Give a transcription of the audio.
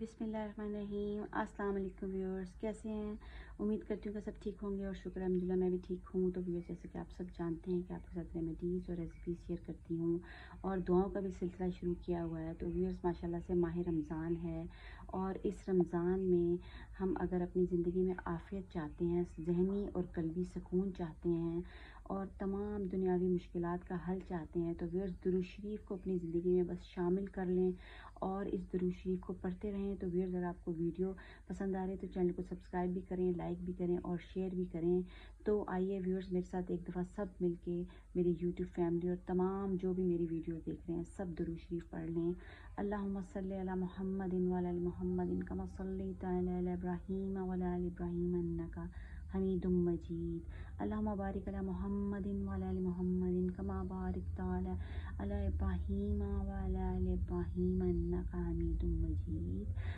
बिस्मिल्लाहिर्रहमानिर्रहीम। अस्सलाम वालेकुम व्यूअर्स, कैसे हैं? उम्मीद करती हूँ कि सब ठीक होंगे और शुक्र अल्हम्दुलिल्लाह मैं भी ठीक हूँ। तो व्यूअर्स, जैसे कि आप सब जानते हैं कि आपके साथ रेमेडीज़ और रेसिपी शेयर करती हूँ और दुआओं का भी सिलसिला शुरू किया हुआ है। तो व्यूअर्स, माशाल्लाह से माह रमज़ान है और इस रमज़ान में हम अगर अपनी ज़िंदगी में आफ़ियत चाहते हैं, ज़हनी और क़ल्बी सुकून चाहते हैं और तमाम दुनियावी मुश्किलात का हल चाहते हैं, तो व्यूअर्स दुरूद शरीफ को अपनी ज़िंदगी में बस शामिल कर लें और इस दुरूद शरीफ को पढ़ते रहें। तो व्यूअर्स, अगर आपको वीडियो पसंद आ रही है तो चैनल को सब्सक्राइब भी करें, लाइक भी करें और शेयर भी करें। तो आइए व्यूअर्स, मेरे साथ एक दफ़ा सब मिलके मेरी यूट्यूब फैमिली और तमाम जो भी मेरी वीडियो देख रहे हैं सब दुरूद शरीफ पढ़ लें। अल्लाहुम्मा सल्ली अला मुहम्मदिन व अला आलि मुहम्मदिन कमा सल्लैता अला इब्राहीम व अला आलि इब्राहीम इन्नका हमीदुम मजीद। अल्लाहुम्मा बारिक अला मुहम्मदिन व अला आलि मुहम्मदिन कमा बारकता अला इब्राहीम व अला आलि इब्राहीम इन्नका हमीदुम मजीद।